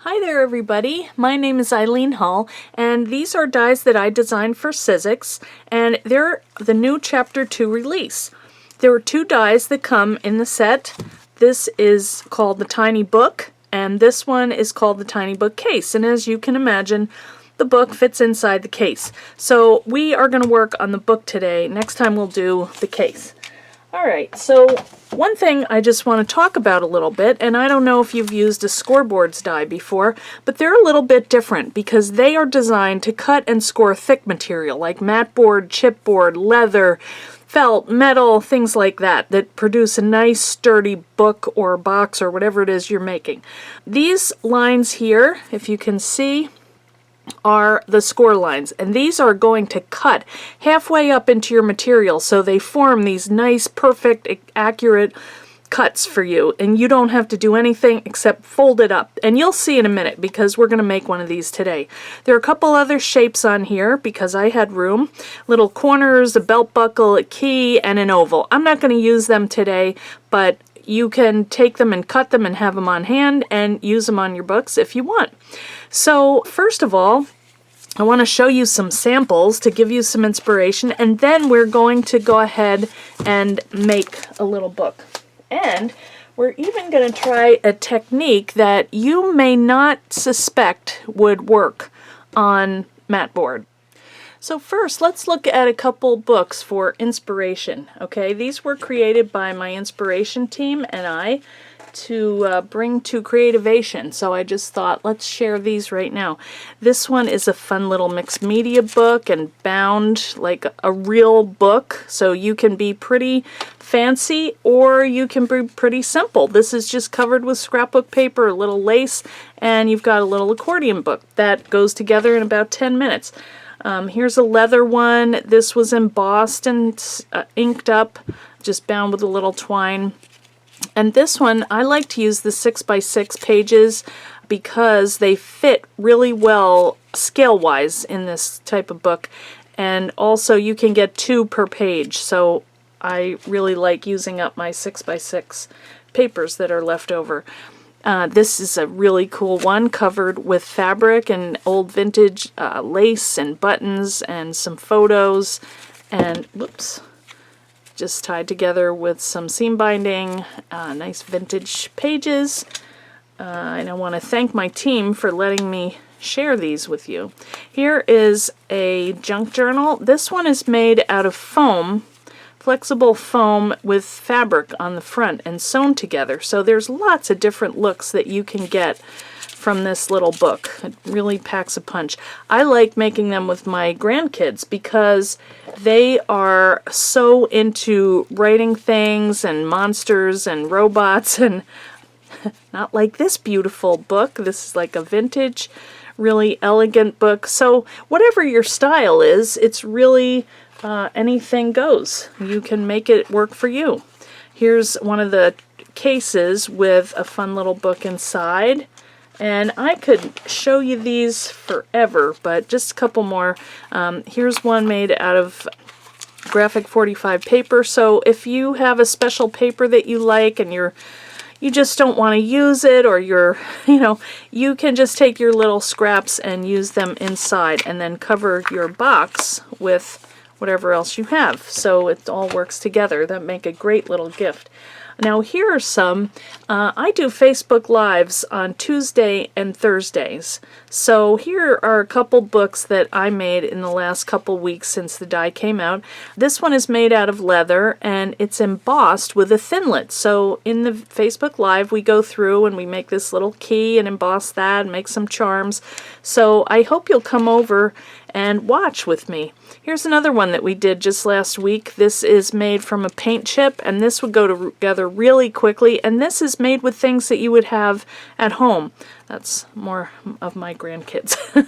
Hi there everybody, my name is Eileen Hull and these are dies that I designed for Sizzix and they're the new Chapter 2 release. There are two dies that come in the set. This is called the Tiny Book and this one is called the Tiny Book Case, and as you can imagine the book fits inside the case. So we are going to work on the book today. Next time we'll do the case. Alright, so one thing I just want to talk about a little bit, and I don't know if you've used a ScoreBoards die before, but they're a little bit different because they are designed to cut and score thick material like mat board, chipboard, leather, felt, metal, things like that, that produce a nice sturdy book or box or whatever it is you're making. These lines here, if you can see, are the score lines, and these are going to cut halfway up into your material so they form these nice, perfect, accurate cuts for you, and you don't have to do anything except fold it up. And you'll see in a minute because we're going to make one of these today. There are a couple other shapes on here because I had room. Little corners, a belt buckle, a key, and an oval. I'm not going to use them today, but you can take them and cut them and have them on hand and use them on your books if you want. So first of all, I want to show you some samples to give you some inspiration, and then we're going to go ahead and make a little book. And we're even going to try a technique that you may not suspect would work on mat board. So first, let's look at a couple books for inspiration. Okay, these were created by my inspiration team and I to bring to Creativation. So I just thought, let's share these right now. This one is a fun little mixed media book and bound like a real book. So you can be pretty fancy or you can be pretty simple. This is just covered with scrapbook paper, a little lace, and you've got a little accordion book that goes together in about 10 minutes. Here's a leather one. This was embossed and inked up, just bound with a little twine. And this one, I like to use the 6x6 pages because they fit really well scale-wise in this type of book. And also you can get 2 per page, so I really like using up my 6x6 papers that are left over. This is a really cool one, covered with fabric and old vintage lace and buttons and some photos, and whoops, just tied together with some seam binding, nice vintage pages. And I want to thank my team for letting me share these with you. Here is a junk journal. This one is made out of foam, flexible foam with fabric on the front and sewn together. So there's lots of different looks that you can get from this little book. It really packs a punch. I like making them with my grandkids because they are so into writing things and monsters and robots, and not like this beautiful book. This is like a vintage, really elegant book. So whatever your style is, it's really anything goes. You can make it work for you. Here's one of the cases with a fun little book inside. And I could show you these forever, but just a couple more. Here's one made out of graphic 45 paper. So if you have a special paper that you like and you just don't want to use it, or you can just take your little scraps and use them inside and then cover your box with whatever else you have. So it all works together. That make a great little gift. Now here are some. I do Facebook Lives on Tuesday and Thursdays. So here are a couple books that I made in the last couple weeks since the die came out. This one is made out of leather and it's embossed with a thinlet. So in the Facebook Live we go through and we make this little key and emboss that and make some charms. So I hope you'll come over and watch with me. Here's another one that we did just last week. This is made from a paint chip, and this would go together really quickly, and this is made with things that you would have at home. That's more of my grandkids.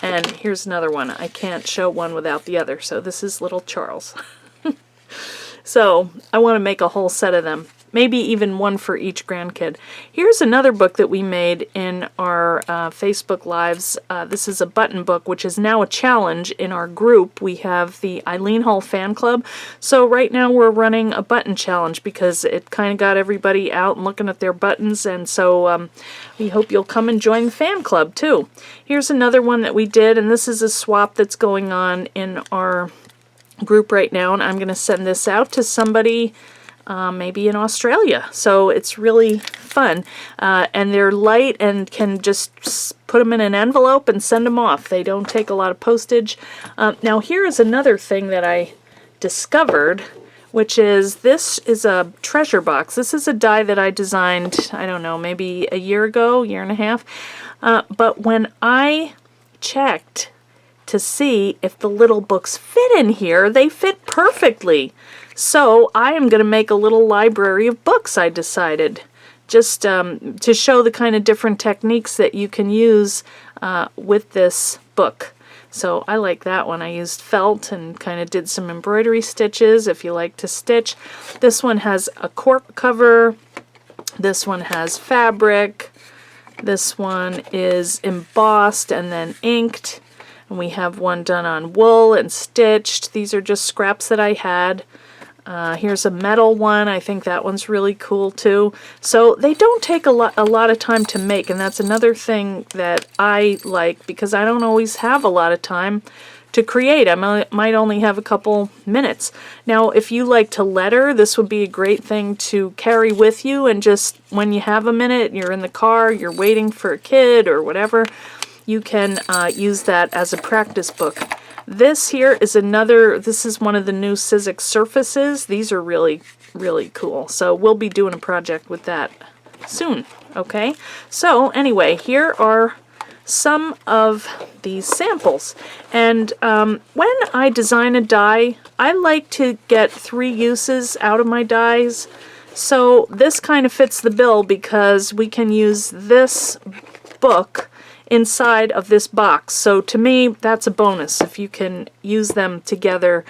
And here's another one. I can't show one without the other, so this is little Charles. So I want to make a whole set of them. maybe even one for each grandkid. Here's another book that we made in our Facebook Lives. This is a button book, which is now a challenge in our group. We have the Eileen Hull fan club. So right now we're running a button challenge because it kind of got everybody out and looking at their buttons, and so we hope you'll come and join the fan club too. Here's another one that we did, and this is a swap that's going on in our group right now, and I'm going to send this out to somebody maybe in Australia. So it's really fun, and they're light and can just put them in an envelope and send them off. They don't take a lot of postage. Now here is another thing that I discovered, which is this is a treasure box. This is a die that I designed, I don't know, maybe a year ago, year and a half. But when I checked to see if the little books fit in here, they fit perfectly. So I am going to make a little library of books, I decided, just to show the kind of different techniques that you can use with this book. So I like that one. I used felt and kind of did some embroidery stitches if you like to stitch. This one has a cork cover. This one has fabric. This one is embossed and then inked. And we have one done on wool and stitched. These are just scraps that I had. Here's a metal one. I think that one's really cool too. So they don't take a lot of time to make, and that's another thing that I like because I don't always have a lot of time to create. I might only have a couple minutes. Now, if you like to letter, this would be a great thing to carry with you, and just when you have a minute, you're in the car, you're waiting for a kid or whatever, you can use that as a practice book. This here is this is one of the new Sizzix surfaces. These are really, really cool. So we'll be doing a project with that soon, okay? So anyway, here are some of these samples. And when I design a die, I like to get 3 uses out of my dies. So this kind of fits the bill because we can use this book inside of this box. So to me, that's a bonus. If you can use them together,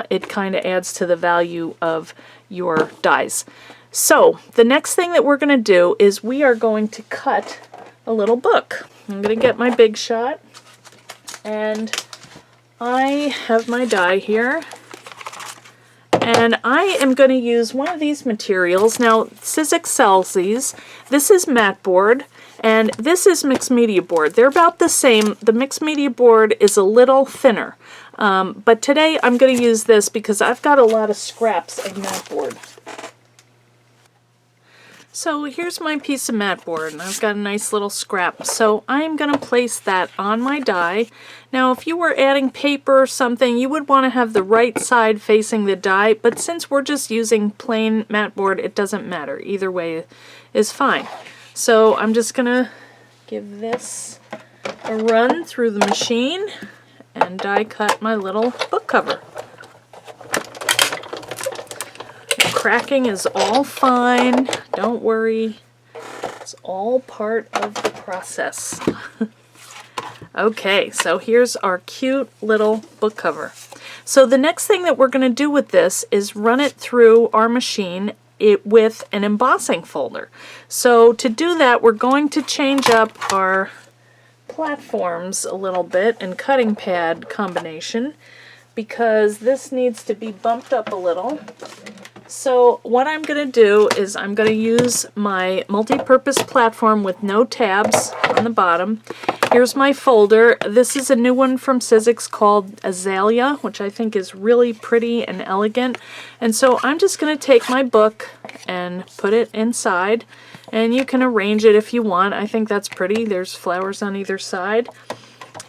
it kind of adds to the value of your dies. So the next thing that we're going to do is we are going to cut a little book. I'm going to get my Big Shot, and I have my die here. And I am going to use one of these materials. Now, Sizzix sells these. This is matte board. And this is mixed media board. They're about the same. The mixed media board is a little thinner. But today I'm going to use this because I've got a lot of scraps of matte board. So here's my piece of matte board, and I've got a nice little scrap. So I'm going to place that on my die. Now if you were adding paper or something, you would want to have the right side facing the die, but since we're just using plain matte board, it doesn't matter. Either way is fine. So I'm just going to give this a run through the machine and die cut my little book cover. The cracking is all fine. Don't worry. It's all part of the process. Okay, so here's our cute little book cover. So the next thing that we're going to do with this is run it through our machine with an embossing folder. So to do that, we're going to change up our platforms a little bit and cutting pad combination because this needs to be bumped up a little. So what I'm going to do is I'm going to use my multi-purpose platform with no tabs on the bottom. Here's my folder. This is a new one from Sizzix called Azalea, which I think is really pretty and elegant. And so I'm just going to take my book and put it inside, and you can arrange it if you want. I think that's pretty. There's flowers on either side.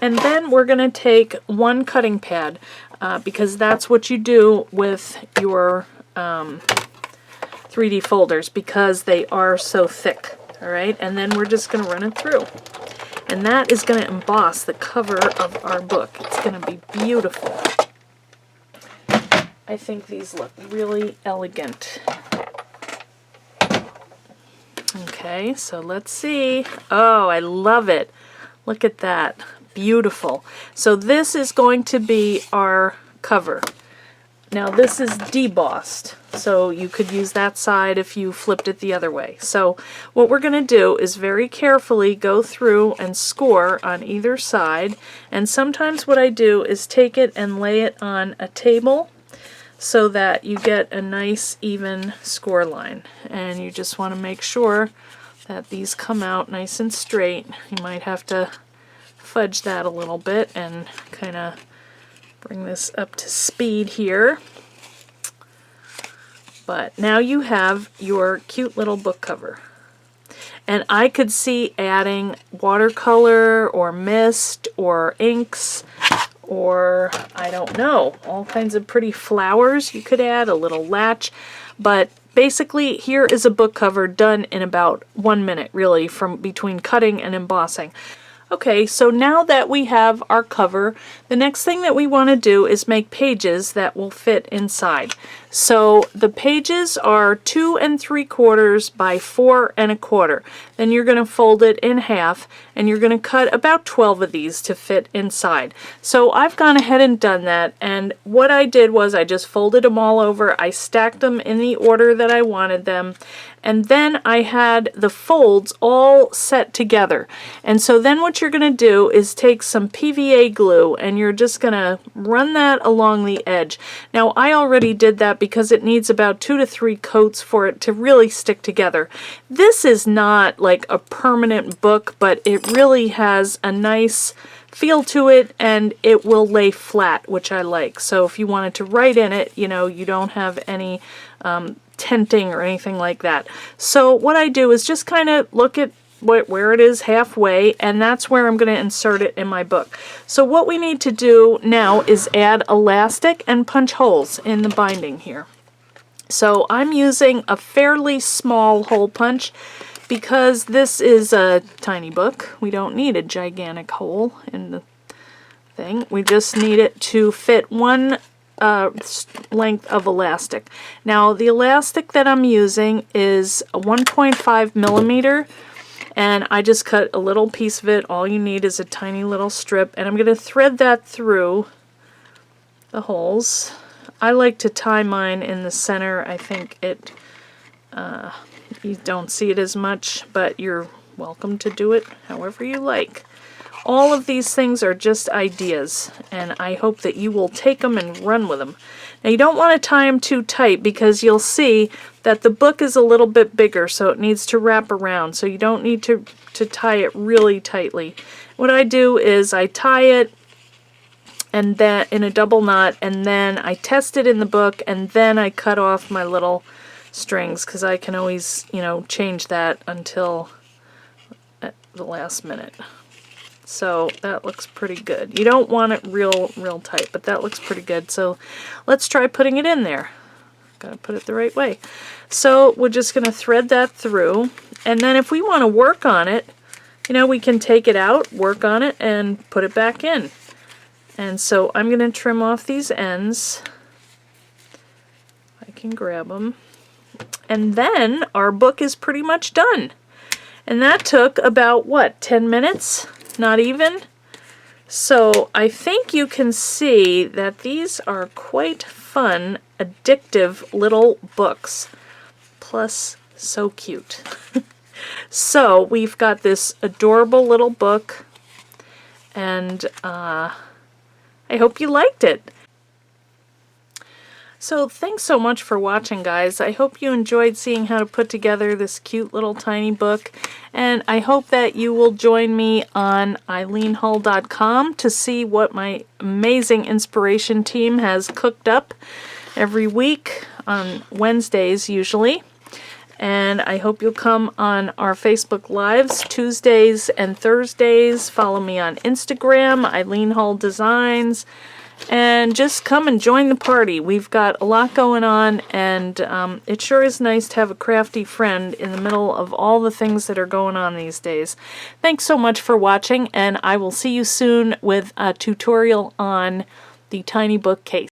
And then we're going to take one cutting pad because that's what you do with your 3D folders because they are so thick. Alright, and then we're just going to run it through. And that is going to emboss the cover of our book. It's going to be beautiful. I think these look really elegant. Okay, so let's see. Oh, I love it. Look at that. Beautiful. So this is going to be our cover. Now this is debossed, so you could use that side if you flipped it the other way. So what we're going to do is very carefully go through and score on either side, and sometimes what I do is take it and lay it on a table so that you get a nice even score line. And you just want to make sure that these come out nice and straight. You might have to fudge that a little bit and kind of bring this up to speed here. But now you have your cute little book cover. And I could see adding watercolor or mist or inks or I don't know, all kinds of pretty flowers you could add, a little latch. But basically here is a book cover done in about 1 minute, really, from between cutting and embossing. Okay, so now that we have our cover, the next thing that we want to do is make pages that will fit inside. So the pages are 2 3/4 by 4 1/4. Then you're going to fold it in half, and you're going to cut about 12 of these to fit inside. So I've gone ahead and done that, and what I did was I just folded them all over. I stacked them in the order that I wanted them, and then I had the folds all set together. And so then what you're going to do is take some PVA glue and you're just going to run that along the edge. Now I already did that because it needs about 2 to 3 coats for it to really stick together. This is not like a permanent book, but it really has a nice feel to it, and it will lay flat, which I like. So if you wanted to write in it, you know, you don't have any tenting or anything like that. So what I do is just kind of look at where it is halfway, and that's where I'm going to insert it in my book. So what we need to do now is add elastic and punch holes in the binding here. So I'm using a fairly small hole punch because this is a tiny book. We don't need a gigantic hole in the thing. We just need it to fit one length of elastic. Now the elastic that I'm using is a 1.5 millimeter, and I just cut a little piece of it. All you need is a tiny little strip, and I'm going to thread that through the holes. I like to tie mine in the center. I think it you don't see it as much, but you're welcome to do it however you like. All of these things are just ideas, and I hope that you will take them and run with them. Now you don't want to tie them too tight because you'll see that the book is a little bit bigger, so it needs to wrap around, so you don't need to tie it really tightly. What I do is I tie it and then in a double knot, and then I test it in the book, and then I cut off my little strings because I can always, you know, change that until at the last minute. So that looks pretty good. You don't want it real tight, but that looks pretty good. So let's try putting it in there. Gotta put it the right way. So we're just gonna thread that through, and then if we want to work on it, you know, we can take it out, work on it, and put it back in. And so I'm gonna trim off these ends. I can grab them. And then our book is pretty much done. And that took about, what, 10 minutes? Not even. So I think you can see that these are quite fun, addictive little books. Plus, so cute. So we've got this adorable little book, and I hope you liked it. So thanks so much for watching, guys. I hope you enjoyed seeing how to put together this cute little tiny book, and I hope that you will join me on eileenhull.com to see what my amazing inspiration team has cooked up every week on Wednesdays usually. And I hope you'll come on our Facebook Lives Tuesdays and Thursdays. Follow me on Instagram, Eileen Hull Designs. And just come and join the party. We've got a lot going on, and it sure is nice to have a crafty friend in the middle of all the things that are going on these days. Thanks so much for watching, and I will see you soon with a tutorial on the tiny book case.